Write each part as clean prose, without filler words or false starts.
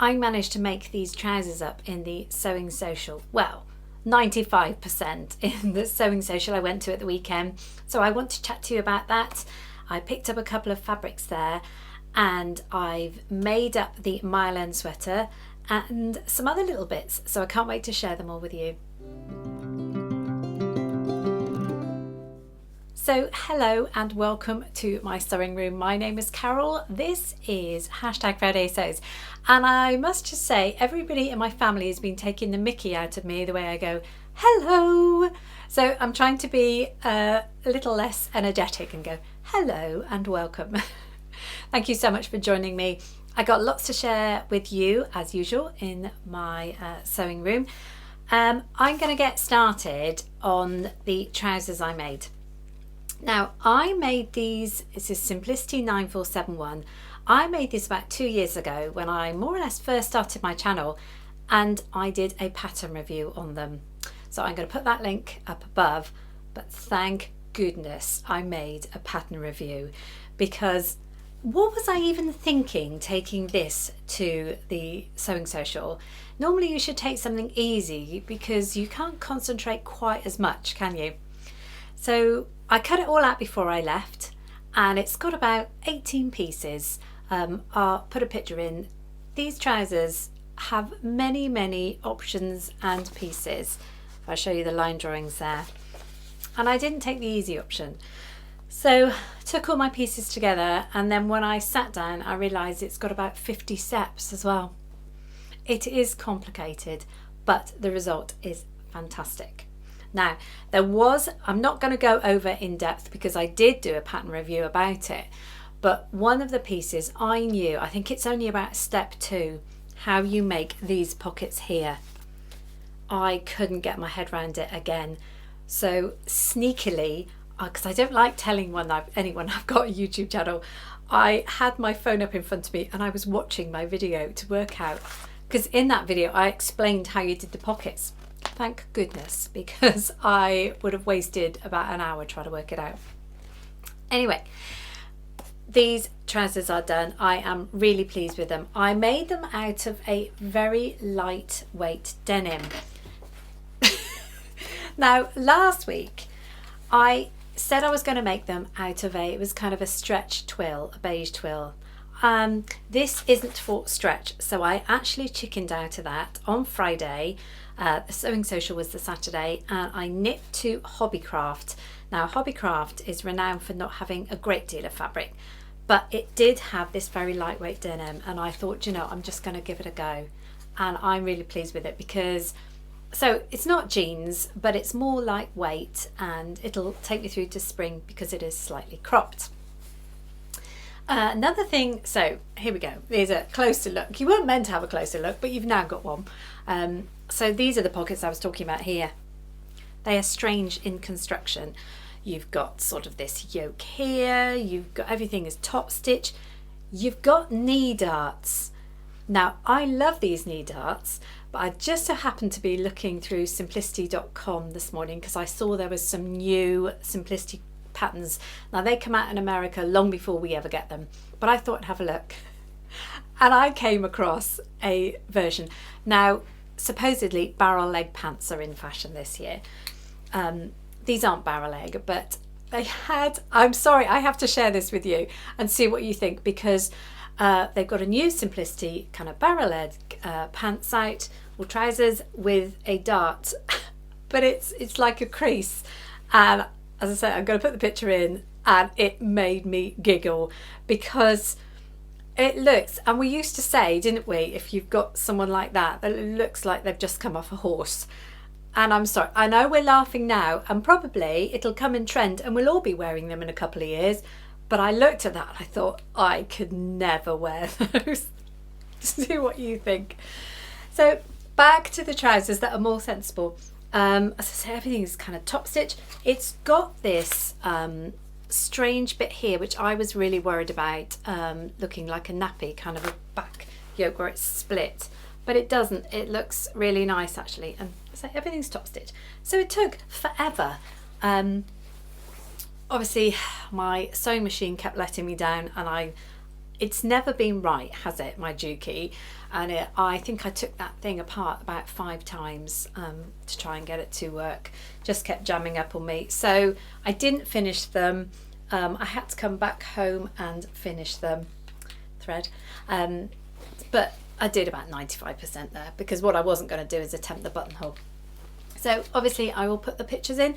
I managed to make these trousers up in the sewing social. Well, 95% in the sewing social I went to at the weekend. So I want to chat to you about that. I picked up a couple of fabrics there and I've made up the Mile-End sweater and some other little bits. So I can't wait to share them all with you. So hello and welcome to my sewing room. My name is Carole. This is #Friday Sews. And I must just say, everybody in my family has been taking the mickey out of me the way I go, hello. So I'm trying to be a little less energetic and go, hello and welcome. Thank you so much for joining me. I got lots to share with you as usual in my sewing room. I'm going to get started on the trousers I made. Now I made these, it's a Simplicity 9471. I made this about 2 years ago when I more or less first started my channel, and I did a pattern review on them. So I'm going to put that link up above, but thank goodness I made a pattern review, because what was I even thinking taking this to the sewing social? Normally you should take something easy because you can't concentrate quite as much, can you? So I cut it all out before I left, and it's got about 18 pieces. I'll put a picture in. These trousers have many options and pieces. I'll show you the line drawings there. And I didn't take the easy option. So took all my pieces together, and then when I sat down I realised it's got about 50 steps as well. It is complicated, but the result is fantastic. Now, I'm not going to go over in depth because I did do a pattern review about it, but one of the pieces I knew, I think it's only about step 2, how you make these pockets here. I couldn't get my head around it again. So sneakily, because I don't like telling anyone I've got a YouTube channel, I had my phone up in front of me and I was watching my video to work out, because in that video I explained how you did the pockets. Thank goodness, because I would have wasted about an hour trying to work it out. Anyway, these trousers are done. I am really pleased with them. I made them out of a very lightweight denim. Now, last week I said I was going to make them out of it was kind of a stretch twill, a beige twill. This isn't for stretch, so I actually chickened out of that on Friday. The sewing social was the Saturday, and I nipped to Hobbycraft. Now Hobbycraft is renowned for not having a great deal of fabric, but it did have this very lightweight denim, and I thought, you know, I'm just going to give it a go, and I'm really pleased with it because so it's not jeans, but it's more lightweight and it'll take me through to spring because it is slightly cropped. Another thing, so here we go, there's a closer look. You weren't meant to have a closer look, but you've now got one. So these are the pockets I was talking about here. They are strange in construction. You've got sort of this yoke here, you've got everything is top stitch, you've got knee darts. Now I love these knee darts, but I just so happened to be looking through simplicity.com this morning because I saw there was some new Simplicity patterns. Now they come out in America long before we ever get them, but I thought I'd have a look. And I came across a version. Now supposedly barrel leg pants are in fashion this year. These aren't barrel leg, but they had, I'm sorry, I have to share this with you and see what you think, because they've got a new Simplicity kind of barrel leg pants out, or trousers with a dart, but it's like a crease. And as I said, I'm going to put the picture in, and it made me giggle because it looks, and we used to say, didn't we, if you've got someone like that, that it looks like they've just come off a horse. And I'm sorry, I know we're laughing now, and probably it'll come in trend and we'll all be wearing them in a couple of years, but I looked at that and I thought I could never wear those. See what you think. So back to the trousers that are more sensible. As I say, everything is kind of top stitch. It's got this strange bit here which I was really worried about, looking like a nappy, kind of a back yoke where it's split, but it doesn't. It looks really nice actually, and so everything's top stitch. So it took forever. Obviously my sewing machine kept letting me down, and It's never been right, has it, my Juki? And I think I took that thing apart about 5 times to try and get it to work. Just kept jamming up on me. So I didn't finish them. I had to come back home and finish them, thread. But I did about 95% there, because what I wasn't going to do is attempt the buttonhole. So obviously I will put the pictures in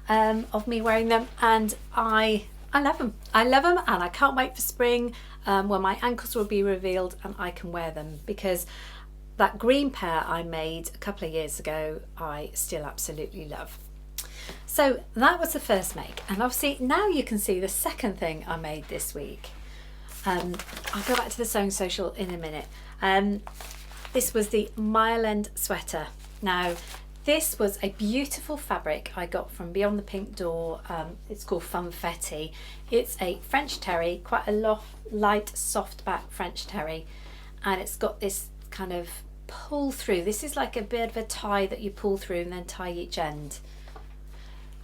of me wearing them, and I love them. I love them, and I can't wait for spring when my ankles will be revealed and I can wear them, because that green pair I made a couple of years ago I still absolutely love. So that was the first make, and obviously now you can see the second thing I made this week. I'll go back to the sewing social in a minute. This was the Mile End sweater. Now this was a beautiful fabric I got from Beyond the Pink Door. It's called Funfetti. It's a French terry, quite a light soft back French terry, and it's got this kind of pull through. This is like a bit of a tie that you pull through and then tie each end.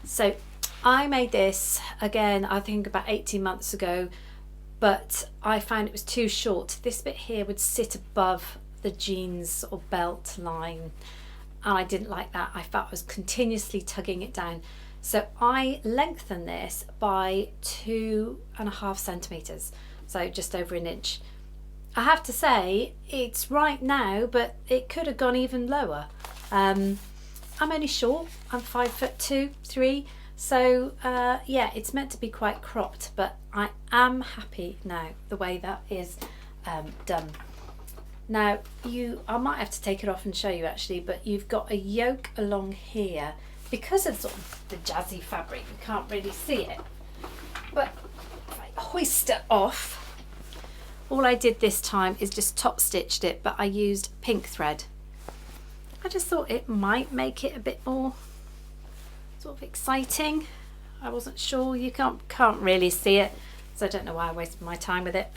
So I made this again, I think about 18 months ago, but I found it was too short. This bit here would sit above the jeans or belt line, and I didn't like that. I felt I was continuously tugging it down. So I lengthened this by 2.5 centimeters, so just over an inch. I have to say it's right now, but it could have gone even lower. I'm only short, I'm 5'2", 3". So yeah, it's meant to be quite cropped, but I am happy now the way that is done. Now I might have to take it off and show you actually, but you've got a yoke along here. Because of sort of the jazzy fabric, you can't really see it. But if I hoist it off, all I did this time is just top stitched it, but I used pink thread. I just thought it might make it a bit more sort of exciting. I wasn't sure. You can't really see it, so I don't know why I wasted my time with it.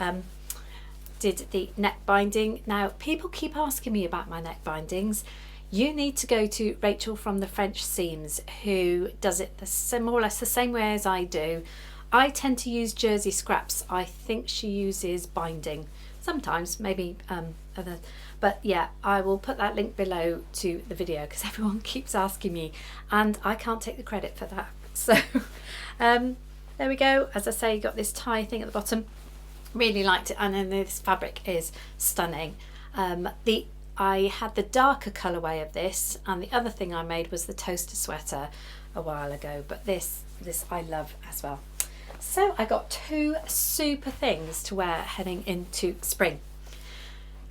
Did the neck binding. Now people keep asking me about my neck bindings. You need to go to Rachel from the French Seams, who does it more or less the same way as I do. I tend to use jersey scraps. I think she uses binding sometimes, maybe other, but yeah, I will put that link below to the video because everyone keeps asking me and I can't take the credit for that. So there we go. As I say, you got this tie thing at the bottom. Really liked it, and then this fabric is stunning. I had the darker colourway of this, and the other thing I made was the toaster sweater a while ago, but this I love as well. So I got 2 super things to wear heading into spring.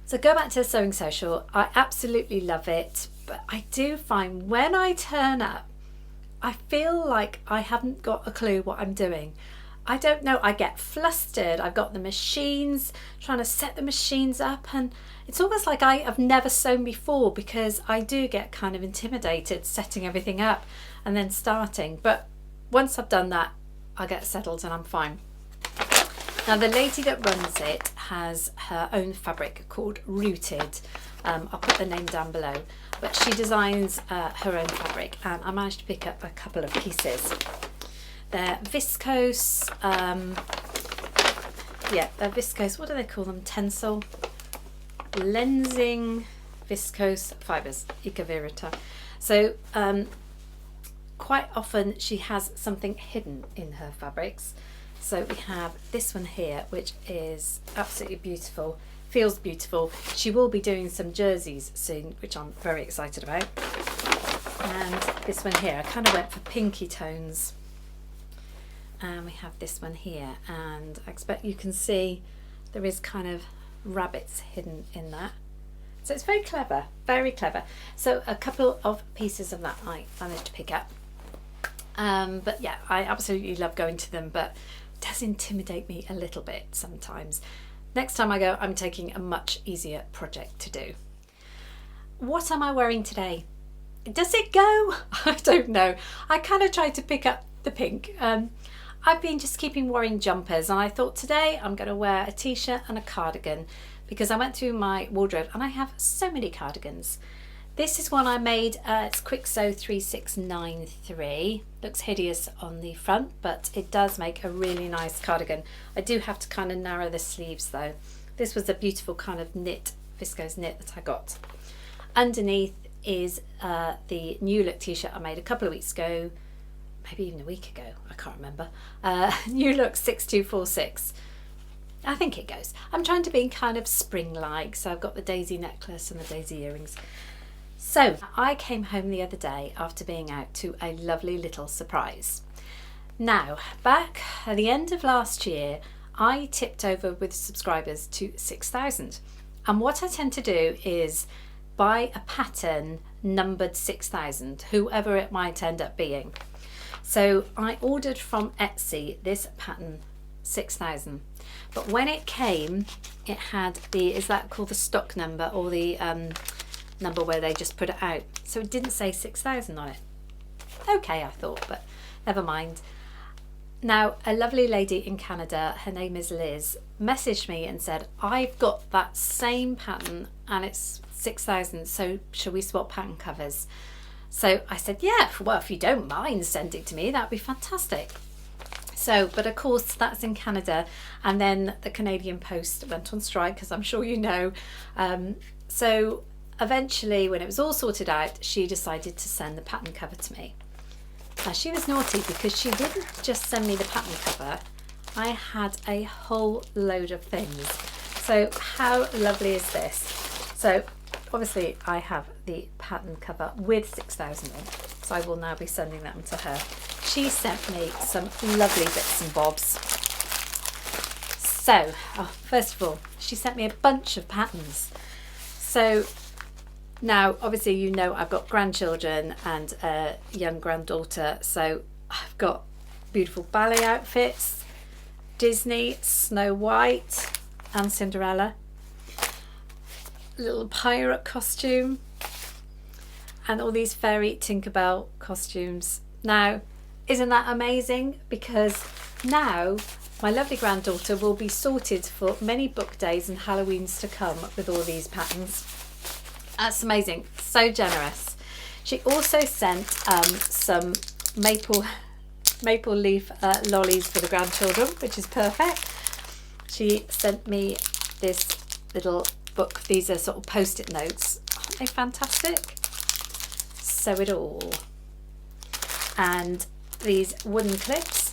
So go back to the sewing social. I absolutely love it, but I do find when I turn up, I feel like I haven't got a clue what I'm doing. I don't know, I get flustered. I've got the machines, trying to set the machines up, and it's almost like I have never sewn before, because I do get kind of intimidated setting everything up and then starting. But once I've done that, I get settled and I'm fine. Now the lady that runs it has her own fabric called Rooted. I'll put the name down below, but she designs her own fabric, and I managed to pick up a couple of pieces. They're viscose, yeah, they're viscose, what do they call them? Tensile, lensing viscose fibres, Ecoverita. So quite often she has something hidden in her fabrics. So we have this one here, which is absolutely beautiful, feels beautiful. She will be doing some jerseys soon, which I'm very excited about. And this one here, I kind of went for pinky tones. And we have this one here, and I expect you can see there is kind of rabbits hidden in that. So it's very clever, very clever. So a couple of pieces of that I managed to pick up. But yeah, I absolutely love going to them, but it does intimidate me a little bit sometimes. Next time I go, I'm taking a much easier project to do. What am I wearing today? Does it go? I don't know. I kind of tried to pick up the pink. I've been just keeping wearing jumpers, and I thought today I'm going to wear a t-shirt and a cardigan, because I went through my wardrobe and I have so many cardigans. This is one I made, it's Quick Sew 3693. Looks hideous on the front, but it does make a really nice cardigan. I do have to kind of narrow the sleeves though. This was a beautiful kind of knit, viscose knit that I got. Underneath is the New Look t-shirt I made a couple of weeks ago, maybe even a week ago, I can't remember. New Look 6246. I think it goes. I'm trying to be kind of spring-like, so I've got the daisy necklace and the daisy earrings. So I came home the other day after being out to a lovely little surprise. Now, back at the end of last year, I tipped over with subscribers to 6,000. And what I tend to do is buy a pattern numbered 6,000, whoever it might end up being. So I ordered from Etsy this pattern 6,000, but when it came, it had the, is that called the stock number, or the number where they just put it out? So it didn't say 6,000 on it. Okay, I thought, but never mind. Now, a lovely lady in Canada, her name is Liz, messaged me and said, I've got that same pattern and it's 6,000, so shall we swap pattern covers? So I said, yeah, well, if you don't mind, send it to me, that'd be fantastic. So, but of course that's in Canada, and then the Canadian Post went on strike, as I'm sure you know. So eventually, when it was all sorted out, she decided to send the pattern cover to me. Now she was naughty because she didn't just send me the pattern cover, I had a whole load of things. So how lovely is this? So obviously I have the pattern cover with 6,000 in, so I will now be sending them to her. She sent me some lovely bits and bobs. So, first of all, she sent me a bunch of patterns. So now, obviously, you know I've got grandchildren and a young granddaughter, so I've got beautiful ballet outfits, Disney, Snow White and Cinderella, little pirate costume, and all these fairy Tinkerbell costumes. Now, isn't that amazing? Because now my lovely granddaughter will be sorted for many book days and Halloweens to come with all these patterns. That's amazing, so generous. She also sent some maple leaf lollies for the grandchildren, which is perfect. She sent me this little book. These are sort of post-it notes. Aren't they fantastic? Sew it all. And these wooden clips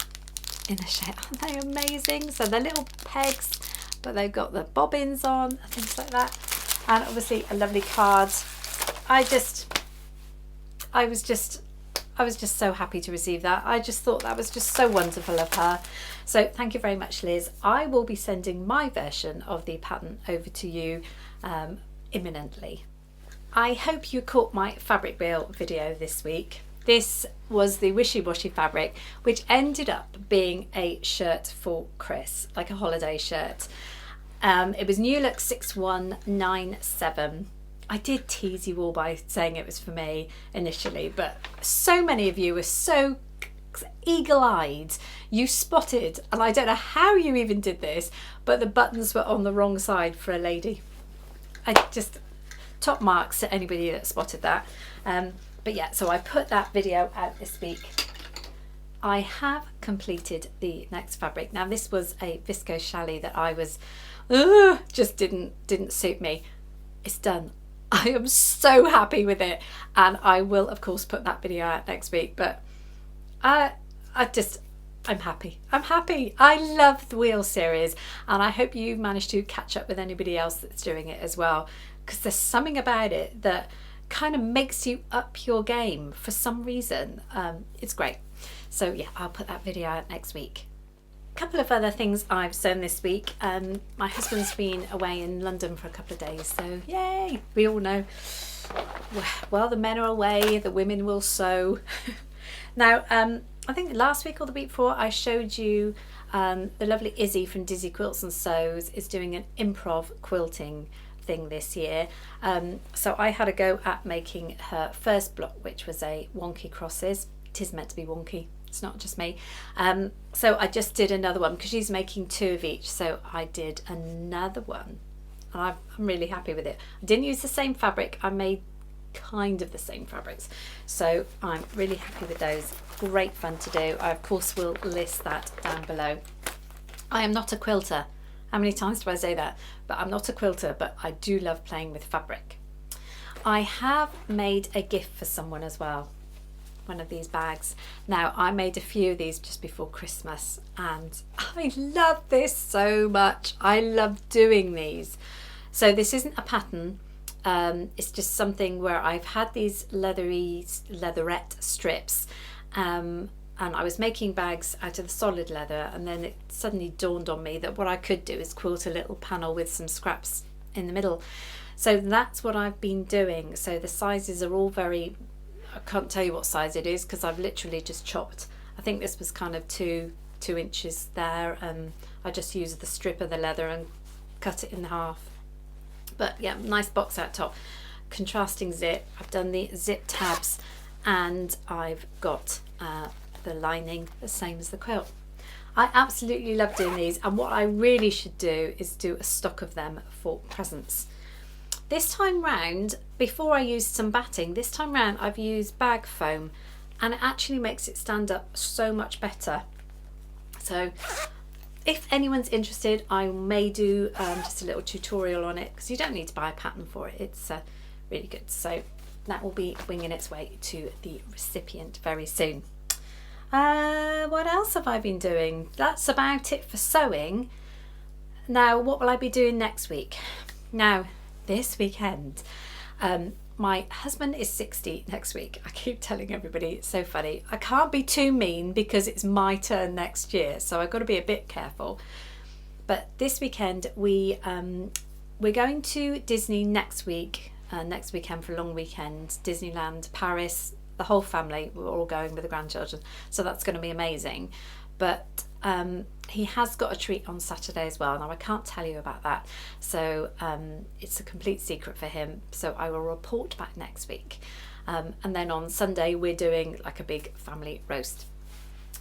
in the shape, aren't they amazing? So they're little pegs, but they've got the bobbins on and things like that. And obviously a lovely card. I was just so happy to receive that. I just thought that was just so wonderful of her. So thank you very much, Liz. I will be sending my version of the pattern over to you imminently. I hope you caught my fabric reel video this week. This was the Wishy Washy fabric, which ended up being a shirt for Chris, like a holiday shirt. It was New Look 6197. I did tease you all by saying it was for me initially, but so many of you were so eagle-eyed. You spotted, and I don't know how you even did this, but the buttons were on the wrong side for a lady. I just, top marks to anybody that spotted that. But yeah, so I put that video out this week. I have completed the next fabric. Now this was a viscose challis that I was, just didn't suit me. It's done. I am so happy with it, and I will of course put that video out next week, but I'm happy. I'm happy. I love the wheel series, and I hope you've managed to catch up with anybody else that's doing it as well, because there's something about it that kind of makes you up your game for some reason. It's great. So yeah, I'll put that video out next week. A couple of other things I've sewn this week. My husband's been away in London for a couple of days, so yay! We all know, well, the men are away, the women will sew. Now, I think last week or the week before I showed you the lovely Izzy from Dizzy Quilts and Sews is doing an improv quilting thing this year. So I had a go at making her first block, which was a wonky crosses. It is meant to be wonky, it's not just me. So I just did another one because she's making 2 of each, so I did another one, and I'm really happy with it. I didn't use the same fabric. I made kind of the same fabrics. So I'm really happy with those. Great fun to do. I of course will list that down below. I am not a quilter. How many times do I say that? But I'm not a quilter, but I do love playing with fabric. I have made a gift for someone as well. One of these bags. Now, I made a few of these just before Christmas and I love this so much. I love doing these. So this isn't a pattern. It's just something where I've had these leatherette strips and I was making bags out of the solid leather, and then it suddenly dawned on me that what I could do is quilt a little panel with some scraps in the middle. So that's what I've been doing. So the sizes are all very, I can't tell you what size it is because I've literally just chopped. I think this was kind of two inches there, and I just used the strip of the leather and cut it in half. But yeah, nice box out top, contrasting zip. I've done the zip tabs, and I've got the lining the same as the quilt. I absolutely love doing these, and what I really should do is do a stock of them for presents. This time round, before I used some batting, this time round I've used bag foam, and it actually makes it stand up so much better. So if anyone's interested, I may do just a little tutorial on it, because you don't need to buy a pattern for it. It's really good. So that will be winging its way to the recipient very soon. What else have I been doing? That's about it for sewing. Now, what will I be doing next week? Now, this weekend, my husband is 60 next week. I keep telling everybody, it's so funny. I can't be too mean because it's my turn next year, so I've got to be a bit careful. But this weekend we're going to Disney next week, next weekend for a long weekend. Disneyland, Paris, the whole family. We're all going with the grandchildren, so that's going to be amazing. But he has got a treat on Saturday as well. Now I can't tell you about that, so it's a complete secret for him, so I will report back next week. And then on Sunday we're doing like a big family roast,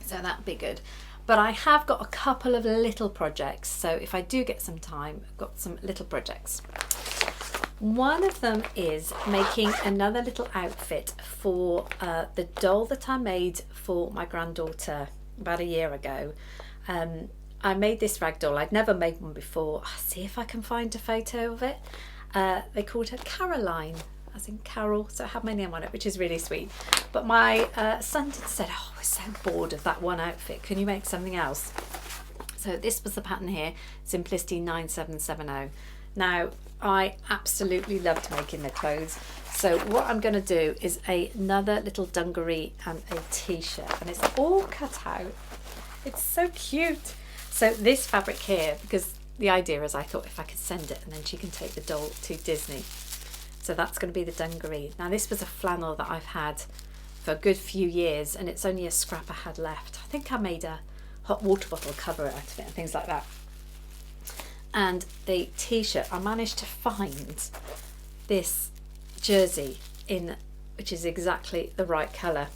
so that'd be good. But I have got a couple of little projects, so if I do get some time, I've got some little projects. One of them is making another little outfit for the doll that I made for my granddaughter about a year ago. I made this rag doll. I'd never made one before. I'll see if I can find a photo of it. They called her Caroline, as in Carole, so it had my name on it, which is really sweet. But my son did said, oh, we're so bored of that one outfit, can you make something else? So this was the pattern here, Simplicity 9770. Now, I absolutely loved making the clothes. So what I'm going to do is another little dungaree and a t-shirt, and it's all cut out. It's so cute. So this fabric here, because the idea is I thought if I could send it and then she can take the doll to Disney. So that's going to be the dungaree. Now this was a flannel that I've had for a good few years, and it's only a scrap I had left. I think I made a hot water bottle cover out of it and things like that. And the t-shirt, I managed to find this jersey in, which is exactly the right colour.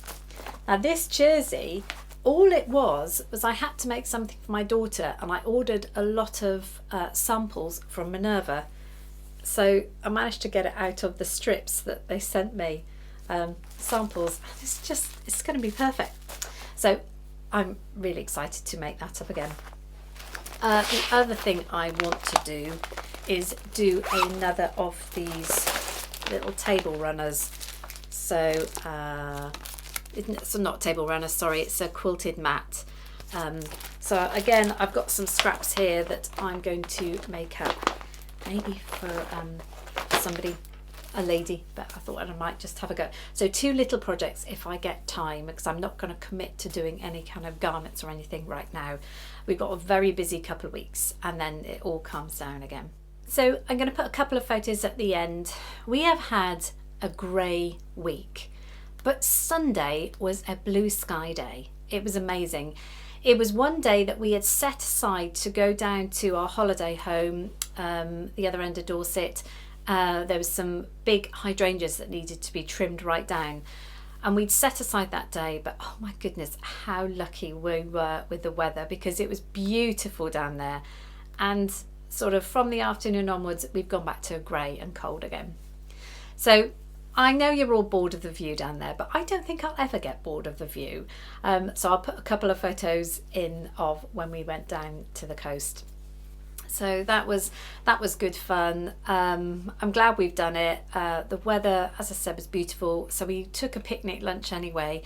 Now this jersey, all it was I had to make something for my daughter, and I ordered a lot of samples from Minerva. So I managed to get it out of the strips that they sent me, samples. It's going to be perfect. So I'm really excited to make that up again. The other thing I want to do is do another of these little table runners. So it's not table runners, sorry, it's a quilted mat. So again, I've got some scraps here that I'm going to make up, maybe for somebody, a lady, but I thought I might just have a go. So two little projects if I get time, because I'm not going to commit to doing any kind of garments or anything right now. We've got a very busy couple of weeks, and then it all calms down again. So I'm going to put a couple of photos at the end. We have had a grey week, but Sunday was a blue sky day. It was amazing. It was one day that we had set aside to go down to our holiday home, the other end of Dorset. There was some big hydrangeas that needed to be trimmed right down, and we'd set aside that day. But oh my goodness, how lucky we were with the weather, because it was beautiful down there, and sort of from the afternoon onwards we've gone back to grey and cold again. So I know you're all bored of the view down there, but I don't think I'll ever get bored of the view. So I'll put a couple of photos in of when we went down to the coast. So that was good fun. I'm glad we've done it. The weather, as I said, was beautiful. So we took a picnic lunch anyway.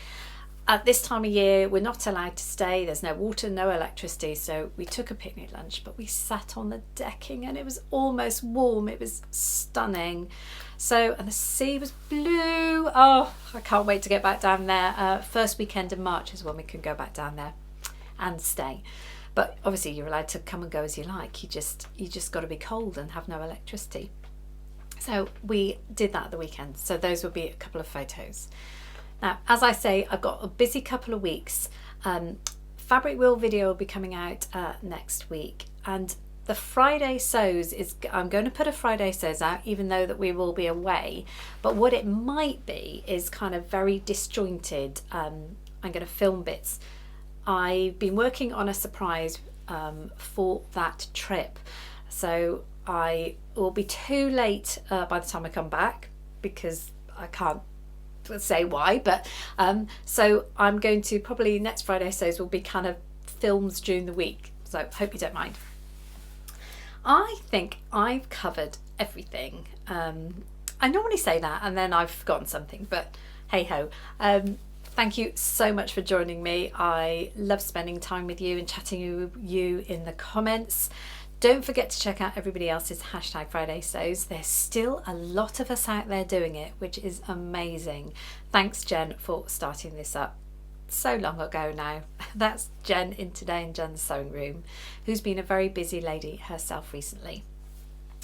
At this time of year, we're not allowed to stay. There's no water, no electricity. So we took a picnic lunch, but we sat on the decking and it was almost warm. It was stunning. So, and the sea was blue. Oh, I can't wait to get back down there. First weekend in March is when we can go back down there and stay. But obviously you're allowed to come and go as you like. You just got to be cold and have no electricity. So we did that at the weekend. So those will be a couple of photos. Now, as I say, I've got a busy couple of weeks. Fabric wheel video will be coming out next week, and the Friday sews I'm going to put a Friday sews out, even though that we will be away. But what it might be is kind of very disjointed. I'm going to film bits. I've been working on a surprise for that trip, so I will be too late by the time I come back, because I can't say why, but so I'm going to probably next Friday sews will be kind of films during the week, so hope you don't mind. I think I've covered everything. I normally say that and then I've forgotten something, but hey ho. Thank you so much for joining me. I love spending time with you and chatting with you in the comments. Don't forget to check out everybody else's #Friday sews. There's still a lot of us out there doing it, which is amazing. Thanks, Jen, for starting this up so long ago now. That's Jen in Today in Jen's Sewing Room, who's been a very busy lady herself recently.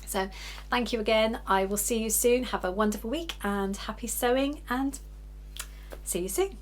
So thank you again. I will see you soon. Have a wonderful week and happy sewing, and see you soon.